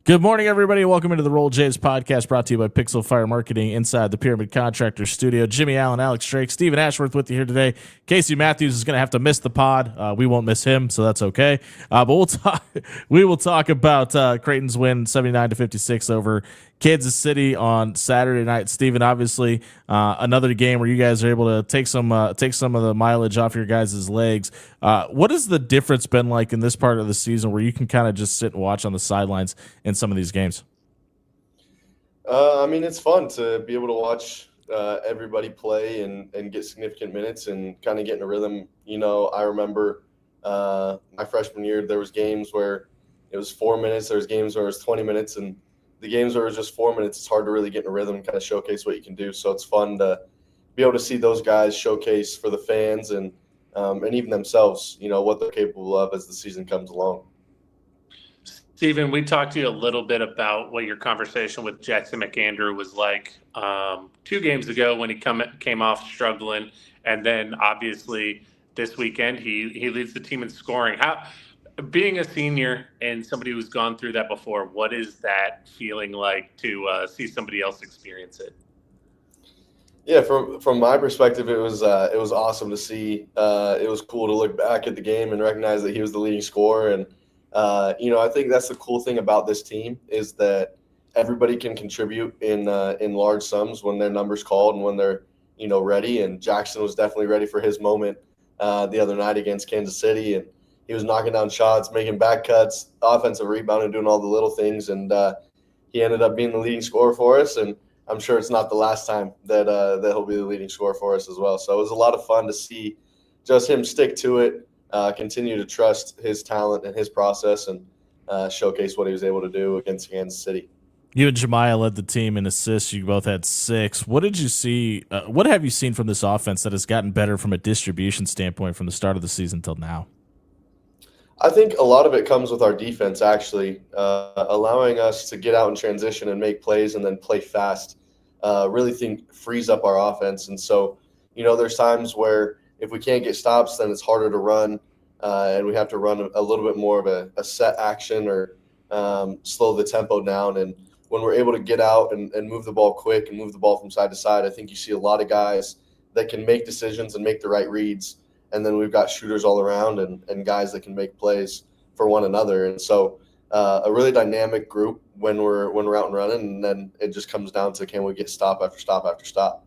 Good morning, everybody. Welcome into the Roll Jays podcast brought to you by Pixel Fire Marketing inside the Pyramid Contractor Studio. Jimmy Allen, Alex Drake, Stephen Ashworth with you here today. Casey Matthews is going to have to miss the pod. We won't miss him, so that's okay. But we will talk about Creighton's win 79-56 over Kansas City on Saturday night. Stephen, obviously, another game where you guys are able to take some of the mileage off your guys' legs. What has the difference been like in this part of the season where you can kind of just sit and watch on the sidelines in some of these games? It's fun to be able to watch everybody play and get significant minutes and kind of get in a rhythm. I remember my freshman year, there was games where it was 4 minutes. There was games where it was 20 minutes. And the games where it was just 4 minutes, it's hard to really get in a rhythm and kind of showcase what you can do. So it's fun to be able to see those guys showcase for the fans and even themselves, what they're capable of as the season comes along. Stephen, we talked to you a little bit about what your conversation with Jackson McAndrew was like 2 games ago when he came off struggling, and then obviously this weekend he leads the team in scoring. How, being a senior and somebody who's gone through that before, what is that feeling like to see somebody else experience it? Yeah, from my perspective, it was awesome to see. It was cool to look back at the game and recognize that he was the leading scorer. And I think that's the cool thing about this team is that everybody can contribute in large sums when their number's called and when they're ready. And Jackson was definitely ready for his moment the other night against Kansas City, and he was knocking down shots, making back cuts, offensive rebounding, doing all the little things, and he ended up being the leading scorer for us. And I'm sure it's not the last time that he'll be the leading scorer for us as well. So it was a lot of fun to see just him stick to it. Continue to trust his talent and his process and showcase what he was able to do against Kansas City. You and Jemiah led the team in assists. You both had 6. What did you see? What have you seen from this offense that has gotten better from a distribution standpoint from the start of the season till now? I think a lot of it comes with our defense, actually, allowing us to get out in transition and make plays and then play fast. Really think frees up our offense. And so, there's times where if we can't get stops, then it's harder to run, and we have to run a little bit more of a set action or slow the tempo down. And when we're able to get out and move the ball quick and move the ball from side to side, I think you see a lot of guys that can make decisions and make the right reads. And then we've got shooters all around and guys that can make plays for one another. And so a really dynamic group when we're out and running, and then it just comes down to can we get stop after stop after stop.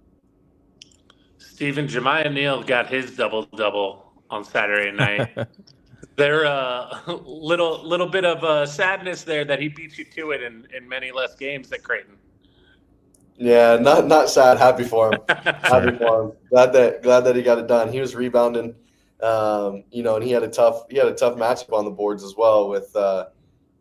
Stephen, Jemiah Neal got his double-double on Saturday night. There a little bit of sadness there that he beat you to it in many less games at Creighton. Yeah, not sad. Happy for him. Happy for him. Glad that he got it done. He was rebounding, and he had a tough matchup on the boards as well with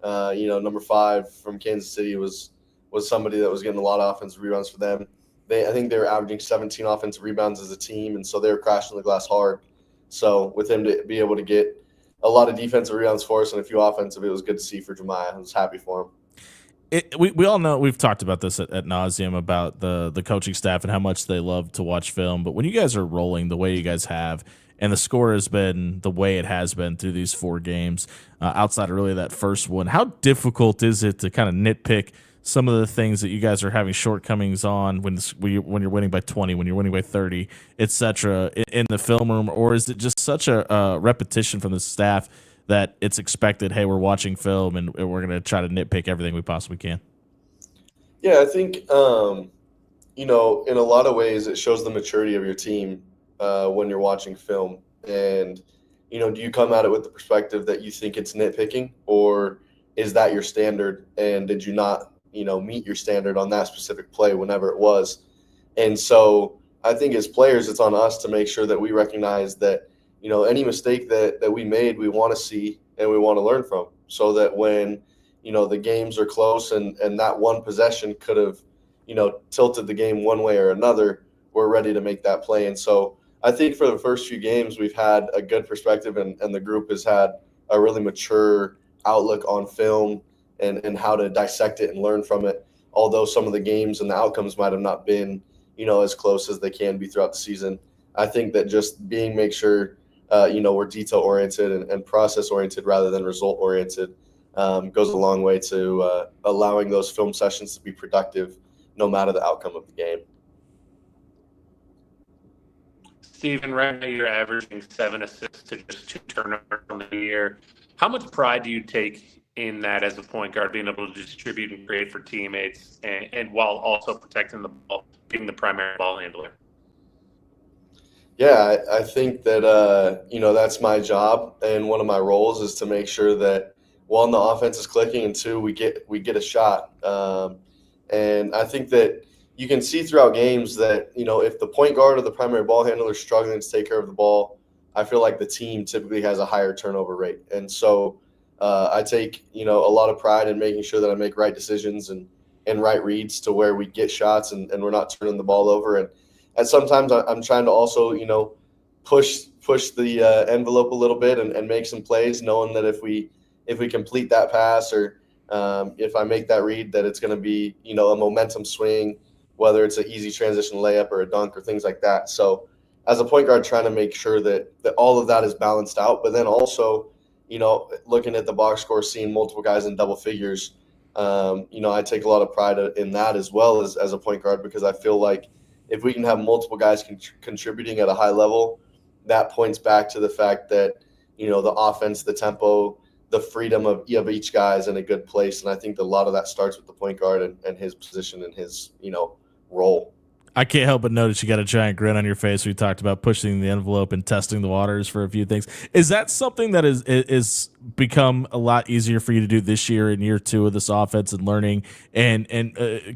number 5 from Kansas City was somebody that was getting a lot of offensive rebounds for them. I think they were averaging 17 offensive rebounds as a team, and so they were crashing the glass hard. So with him to be able to get a lot of defensive rebounds for us and a few offensive, it was good to see for Jemiah. I was happy for him. We all know, we've talked about this at nauseum about the coaching staff and how much they love to watch film. But when you guys are rolling the way you guys have, and the score has been the way it has been through these 4 games, outside of really that first one, how difficult is it to kind of nitpick some of the things that you guys are having shortcomings on when you're winning by 20, when you're winning by 30, etc. in the film room? Or is it just such a repetition from the staff that it's expected, hey, we're watching film and we're going to try to nitpick everything we possibly can? Yeah, I think, in a lot of ways it shows the maturity of your team when you're watching film. And, do you come at it with the perspective that you think it's nitpicking, or is that your standard? And did you not, meet your standard on that specific play whenever it was? And so I think as players, it's on us to make sure that we recognize that, any mistake that we made, we want to see and we want to learn from, so that when, the games are close and that one possession could have, tilted the game one way or another, we're ready to make that play. And so I think for the first few games, we've had a good perspective and the group has had a really mature outlook on film and how to dissect it and learn from it. Although some of the games and the outcomes might have not been, as close as they can be throughout the season. I think that just make sure, we're detail oriented and process oriented rather than result oriented goes a long way to allowing those film sessions to be productive no matter the outcome of the game. Steven, right now you're averaging 7 assists to just 2 turnovers on the year. How much pride do you take in that as a point guard, being able to distribute and create for teammates and while also protecting the ball, being the primary ball handler? Yeah, I think that, that's my job. And one of my roles is to make sure that, one, the offense is clicking, and two, we get a shot. And I think that you can see throughout games that, if the point guard or the primary ball handler is struggling to take care of the ball, I feel like the team typically has a higher turnover rate. And so I take, a lot of pride in making sure that I make right decisions and right reads to where we get shots and we're not turning the ball over. And sometimes I'm trying to also, push the envelope a little bit and make some plays, knowing that if we complete that pass or if I make that read, that it's going to be, a momentum swing, whether it's an easy transition layup or a dunk or things like that. So as a point guard, trying to make sure that all of that is balanced out, but then also, looking at the box score, seeing multiple guys in double figures, I take a lot of pride in that as well as a point guard, because I feel like if we can have multiple guys contributing at a high level, that points back to the fact that, the offense, the tempo, the freedom of each guy is in a good place. And I think that a lot of that starts with the point guard and his position and his, role. I can't help but notice you got a giant grin on your face. We talked about pushing the envelope and testing the waters for a few things. Is that something that is become a lot easier for you to do this year in year 2 of this offense and learning and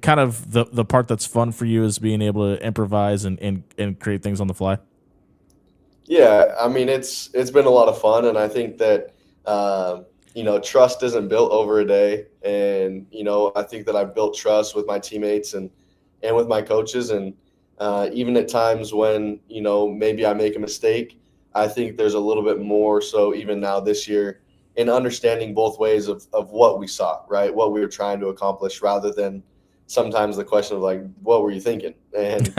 kind of the part that's fun for you is being able to improvise and create things on the fly? Yeah, I mean, it's been a lot of fun. And I think that, trust isn't built over a day. And, I think that I've built trust with my teammates and with my coaches. And even at times when, maybe I make a mistake, I think there's a little bit more so even now this year in understanding both ways of what we saw, right? What we were trying to accomplish, rather than sometimes the question of like, what were you thinking? And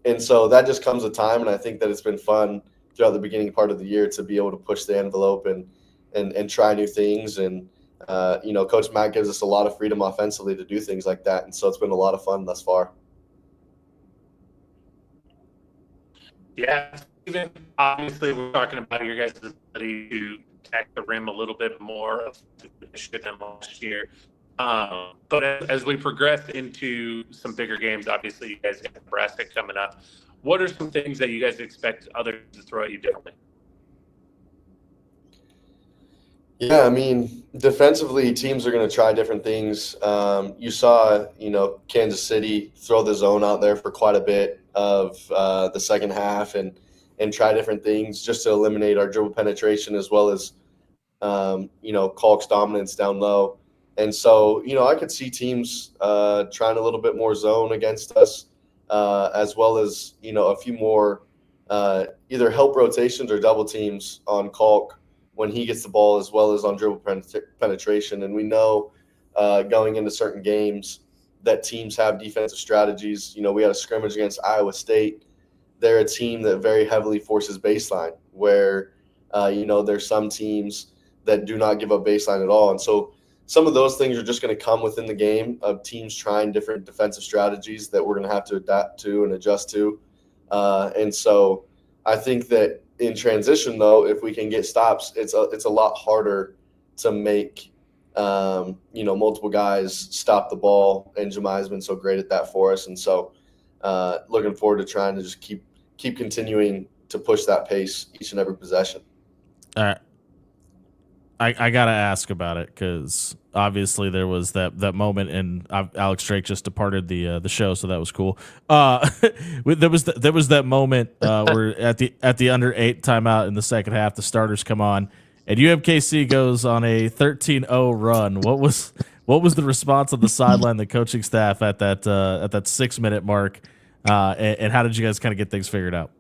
and so that just comes with time. And I think that it's been fun throughout the beginning part of the year to be able to push the envelope and try new things. And Coach Matt gives us a lot of freedom offensively to do things like that. And so it's been a lot of fun thus far. Yeah, Steven, obviously we're talking about your guys' ability to attack the rim a little bit more of than last year. But as we progress into some bigger games, obviously you guys got Nebraska coming up. What are some things that you guys expect others to throw at you differently? Yeah, I mean, defensively, teams are going to try different things. You saw, Kansas City throw the zone out there for quite a bit of the second half and try different things just to eliminate our dribble penetration as well as, Calk's dominance down low. And so, I could see teams trying a little bit more zone against us, as well as, a few more either help rotations or double teams on Calk when he gets the ball, as well as on dribble penetration. And we know going into certain games that teams have defensive strategies. We had a scrimmage against Iowa State. They're a team that very heavily forces baseline, where, there's some teams that do not give up baseline at all. And so some of those things are just going to come within the game of teams trying different defensive strategies that we're going to have to adapt to and adjust to. And so I think that in transition, though, if we can get stops, it's a lot harder to make, multiple guys stop the ball. And Jemiah's been so great at that for us. And so looking forward to trying to just keep continuing to push that pace each and every possession. All right. I got to ask about it because obviously there was that moment, and Alex Drake just departed the show, so that was cool. There was that moment where at the under 8 timeout in the second half, the starters come on, and UMKC goes on a 13-0 run. What was the response on the sideline, the coaching staff at that 6-minute mark, and how did you guys kind of get things figured out?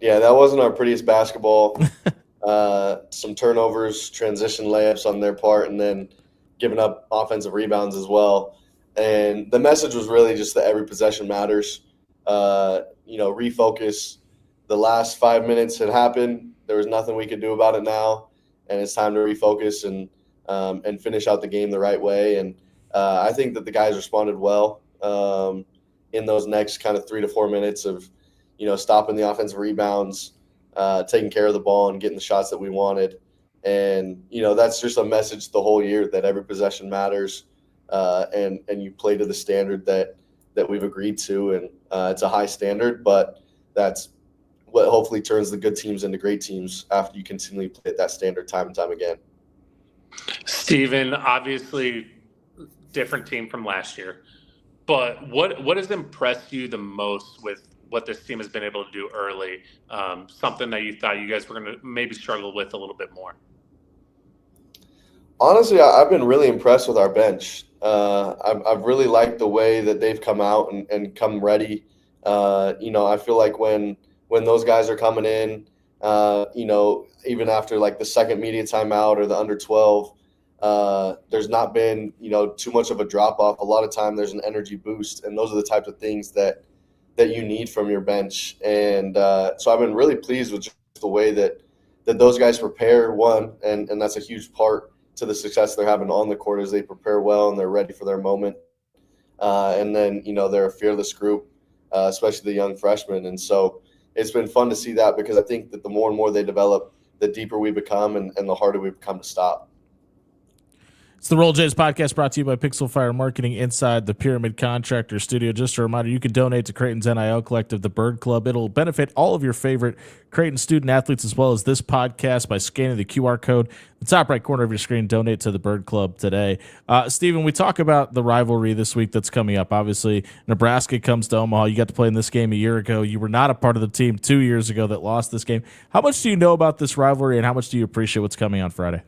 Yeah, that wasn't our prettiest basketball. Some turnovers, transition layups on their part, and then giving up offensive rebounds as well. And the message was really just that every possession matters. Refocus. The last 5 minutes had happened. there was nothing we could do about it now, and it's time to refocus and finish out the game the right way. And I think that the guys responded well in those next kind of 3 to 4 minutes of, stopping the offensive rebounds, taking care of the ball and getting the shots that we wanted. And, that's just a message the whole year that every possession matters, and you play to the standard that we've agreed to. And it's a high standard, but that's what hopefully turns the good teams into great teams after you continually play at that standard time and time again. Steven, obviously different team from last year, but what has impressed you the most with what this team has been able to do early? Something that you thought you guys were going to maybe struggle with a little bit more? Honestly, I've been really impressed with our bench. I've really liked the way that they've come out and come ready. I feel like when those guys are coming in, even after like the second media timeout or the under 12, there's not been, too much of a drop off. A lot of time there's an energy boost, and those are the types of things that you need from your bench. And so I've been really pleased with just the way that those guys prepare, and that's a huge part to the success they're having on the court, is they prepare well and they're ready for their moment. And then, they're a fearless group, especially the young freshmen. And so it's been fun to see that, because I think that the more and more they develop, the deeper we become and the harder we become to stop. It's the Roll Jays podcast, brought to you by Pixel Fire Marketing inside the Pyramid Contractor Studio. Just a reminder, you can donate to Creighton's NIL Collective, the Bird Club. It'll benefit all of your favorite Creighton student athletes, as well as this podcast, by scanning the QR code in the top right corner of your screen. Donate to the Bird Club today. Steven, we talk about the rivalry this week that's coming up. Obviously, Nebraska comes to Omaha. You got to play in this game a year ago. You were not a part of the team 2 years ago that lost this game. How much do you know about this rivalry, and how much do you appreciate what's coming on Friday?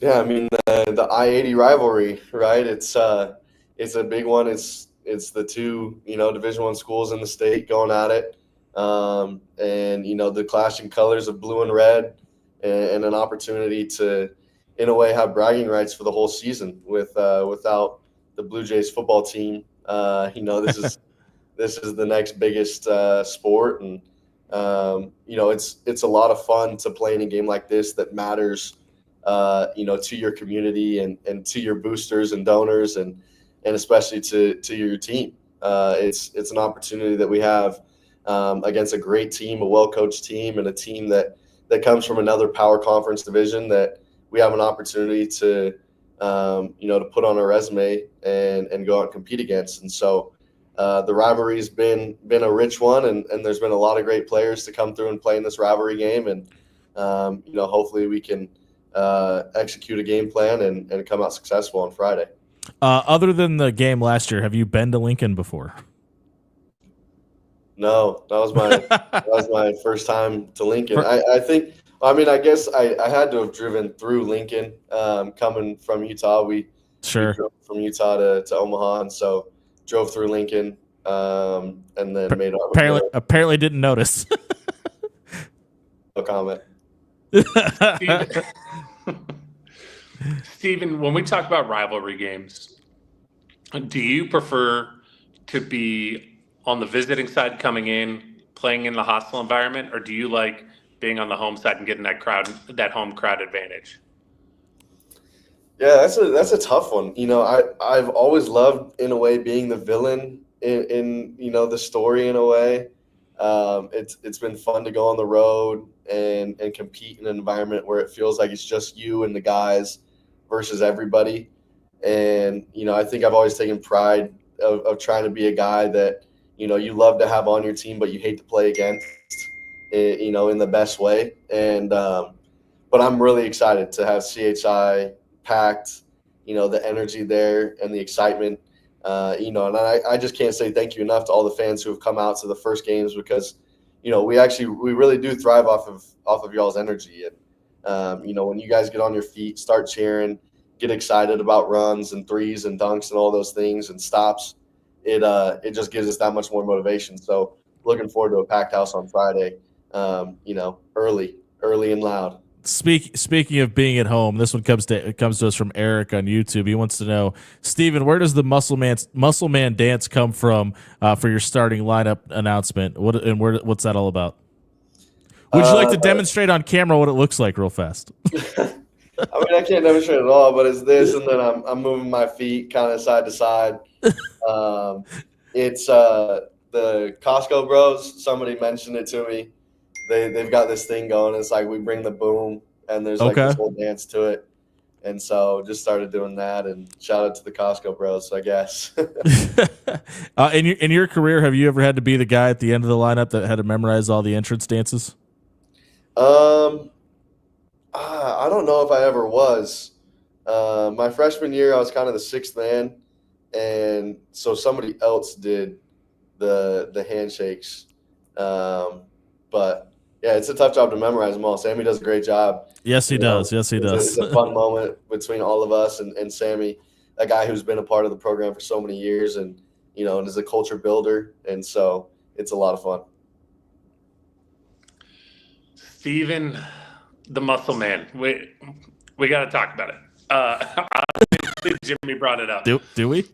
Yeah, I mean, the I-80 rivalry, right? It's a big one. It's the two, Division I schools in the state going at it. And, the clashing colors of blue and red, and an opportunity to, in a way, have bragging rights for the whole season without the Blue Jays football team. This is the next biggest sport. And, it's a lot of fun to play in a game like this that matters, to your community and to your boosters and donors, and especially to your team. It's an opportunity that we have against a great team, a well-coached team, and a team that comes from another power conference division that we have an opportunity to put on our resume and go out and compete against. And so the rivalry's been a rich one, and there's been a lot of great players to come through and play in this rivalry game. And, hopefully we can execute a game plan and come out successful on Friday. Other than the game last year, have you been to Lincoln before? No, that was my first time to Lincoln. I guess I had to have driven through Lincoln, coming from Utah. We drove from Utah to Omaha, and so drove through Lincoln, and then made our apparently didn't notice. No comment. Steven, when we talk about rivalry games, do you prefer to be on the visiting side coming in, playing in the hostile environment, or do you like being on the home side and getting that home crowd advantage? Yeah, that's a tough one. I've always loved, in a way, being the villain in the story, in a way. It's been fun to go on the road and compete in an environment where it feels like it's just you and the guys versus everybody. And, I think I've always taken pride of trying to be a guy that, you love to have on your team, but you hate to play against, in the best way. And, but I'm really excited to have CHI packed, the energy there and the excitement. And I just can't say thank you enough to all the fans who have come out to the first games, because, we really do thrive off of y'all's energy. And, when you guys get on your feet, start cheering, get excited about runs and threes and dunks and all those things and stops, it just gives us that much more motivation. So looking forward to a packed house on Friday, early and loud. Speaking of being at home, this one comes to us from Eric on YouTube. He wants to know, Steven, where does the muscle man dance come from for your starting lineup announcement? What's that all about? Would you like to demonstrate on camera what it looks like real fast? I mean, I can't demonstrate it all, but it's this, and then I'm moving my feet kind of side to side. It's the Costco Bros. Somebody mentioned it to me. They've got this thing going. It's like we bring the boom, and there's like this whole dance to it. And so just started doing that, and shout out to the Costco Bros, I guess. In your career, have you ever had to be the guy at the end of the lineup that had to memorize all the entrance dances? I don't know if I ever was. My freshman year, I was kind of the sixth man, and so somebody else did the handshakes. But yeah, it's a tough job to memorize them all. Sammy does a great job. Yes, he does. Yes, he does. It's a fun moment between all of us and Sammy, a guy who's been a part of the program for so many years, and and is a culture builder, and so it's a lot of fun. Steven, the muscle man. We got to talk about it. Obviously, Jimmy brought it up. Do we?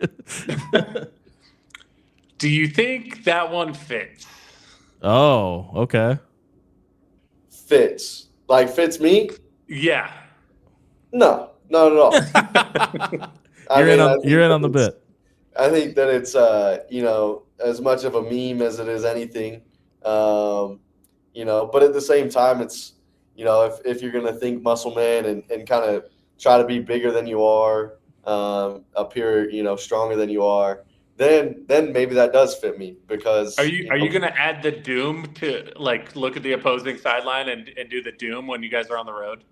Do you think that one fits? Oh, okay. Fits. Like fits me? Yeah. No, not at all. You're in on the bit. I think that it's as much of a meme as it is anything. But at the same time, it's if you're gonna think muscle man and kind of try to be bigger than you are, appear stronger than you are, then maybe that does fit me, because are you going to add the doom to like look at the opposing sideline and do the doom when you guys are on the road?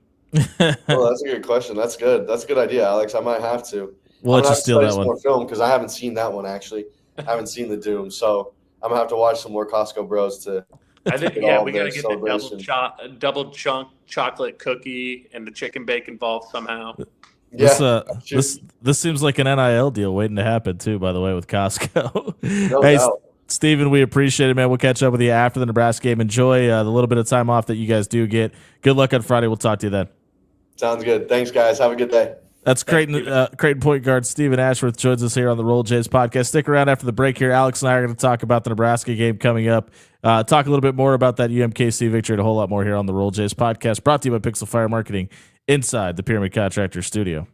Well, that's a good question. That's good. That's a good idea, Alex. I might have to. We'll let you steal that one. More film, because I haven't seen that one actually. I haven't seen the doom, so I'm gonna have to watch some more Costco Bros to. I think we got to get the double chunk chocolate cookie and the chicken bake involved somehow. Yeah, this seems like an NIL deal waiting to happen too, by the way, with Costco. No doubt. Steven, we appreciate it, man. We'll catch up with you after the Nebraska game. Enjoy the little bit of time off that you guys do get. Good luck on Friday. We'll talk to you then. Sounds good. Thanks, guys. Have a good day. That's Creighton point guard Steven Ashworth joins us here on the Roll Jays podcast. Stick around after the break here. Alex and I are going to talk about the Nebraska game coming up. Talk a little bit more about that UMKC victory and a whole lot more here on the Roll Jays podcast, brought to you by Pixel Fire Marketing inside the Pyramid Contractor Studio.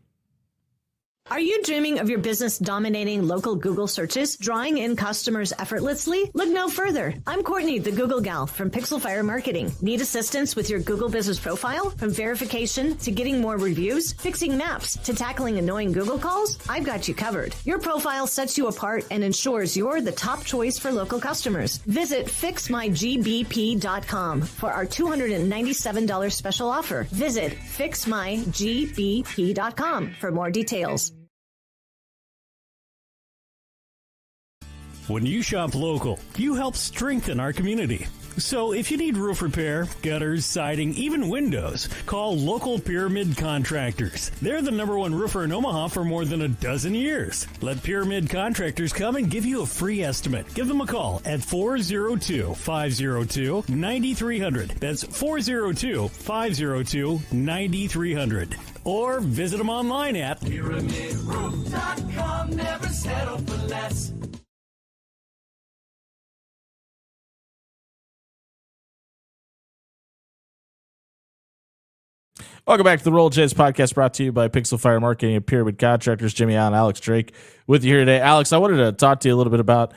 Are you dreaming of your business dominating local Google searches, drawing in customers effortlessly? Look no further. I'm Courtney, the Google gal from Pixel Fire Marketing. Need assistance with your Google business profile? From verification to getting more reviews, fixing maps to tackling annoying Google calls? I've got you covered. Your profile sets you apart and ensures you're the top choice for local customers. Visit fixmygbp.com for our $297 special offer. Visit fixmygbp.com for more details. When you shop local, you help strengthen our community. So if you need roof repair, gutters, siding, even windows, call local Pyramid Contractors. They're the #1 roofer in Omaha for more than a dozen years. Let Pyramid Contractors come and give you a free estimate. Give them a call at 402-502-9300. That's 402-502-9300. Or visit them online at pyramidroof.com. Never settle for less. Welcome back to the Roll Jays podcast, brought to you by Pixel Fire Marketing and Pyramid Contractors. Jimmy Allen, Alex Drake with you here today. Alex, I wanted to talk to you a little bit about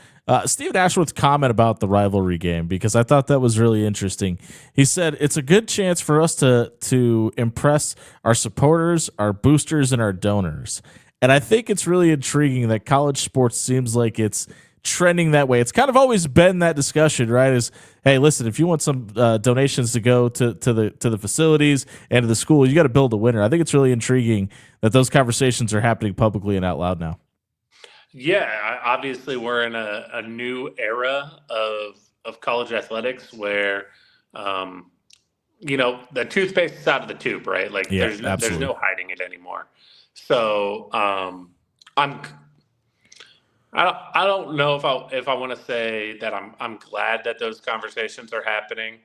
Steven Ashworth's comment about the rivalry game, because I thought that was really interesting. He said, it's a good chance for us to impress our supporters, our boosters, and our donors. And I think it's really intriguing that college sports seems like it's trending that way. It's kind of always been that discussion, right? Is, hey, listen, if you want some donations to go to the facilities and to the school, you got to build a winner. I think it's really intriguing that those conversations are happening publicly and out loud now. Yeah, obviously we're in a new era of college athletics where, the toothpaste is out of the tube, right? Like there's no hiding it anymore. So I don't know if I want to say that I'm glad that those conversations are happening,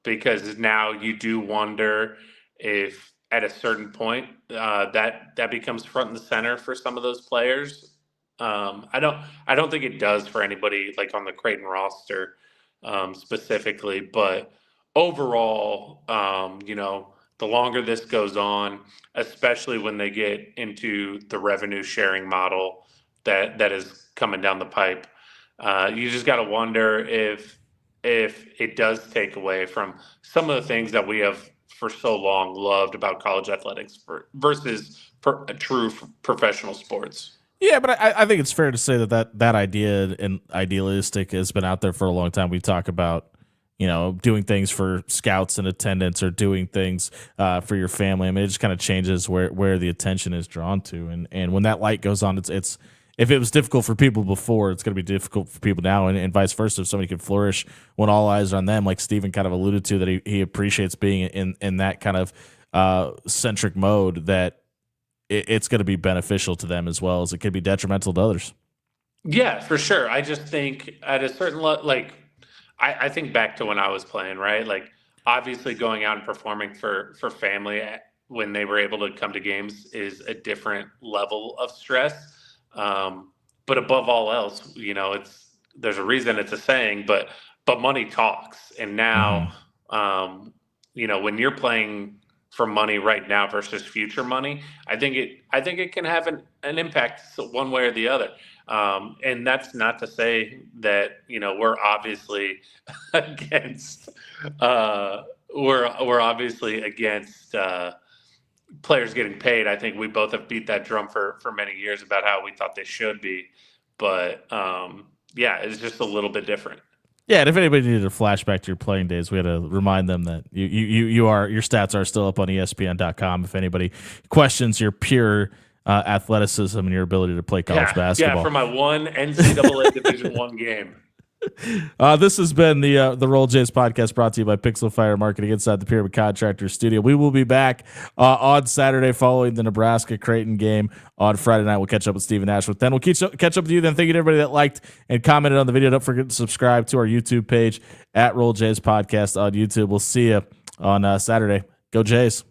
because now you do wonder if at a certain point that becomes front and center for some of those players. I don't think it does for anybody like on the Creighton roster specifically, but overall, the longer this goes on, especially when they get into the revenue sharing model that is coming down the pipe, you just got to wonder if it does take away from some of the things that we have for so long loved about college athletics versus true professional sports. Yeah, but I think it's fair to say that idea and idealistic has been out there for a long time. We talk about, doing things for scouts and attendance or doing things for your family. I mean, it just kind of changes where the attention is drawn to. And when that light goes on, it's if it was difficult for people before, it's going to be difficult for people now, and vice versa. If somebody can flourish when all eyes are on them, like Steven kind of alluded to, that he appreciates being in that kind of centric mode, that it's going to be beneficial to them as well as it could be detrimental to others. Yeah, for sure. I just think at a certain I think back to when I was playing, right? Like, obviously going out and performing for family when they were able to come to games is a different level of stress. But above all else, there's a reason it's a saying, but money talks. And now, when you're playing for money right now versus future money, I think it can have an impact one way or the other. And that's not to say that, we're obviously against, we're obviously against, players getting paid. I think we both have beat that drum for many years about how we thought they should be, but, it's just a little bit different. Yeah, and if anybody needed a flashback to your playing days, we had to remind them that your stats are still up on ESPN.com. If anybody questions your pure athleticism and your ability to play college basketball. Yeah, for my one NCAA Division I game. This has been the Roll Jays podcast, brought to you by Pixel Fire Marketing inside the Pyramid Contractor Studio. We will be back on Saturday following the Nebraska Creighton game. On Friday night, we'll catch up with Stephen Ashworth. Then we'll catch up with you. Then thank you to everybody that liked and commented on the video. Don't forget to subscribe to our YouTube page at Roll Jays Podcast on YouTube. We'll see you on Saturday. Go Jays.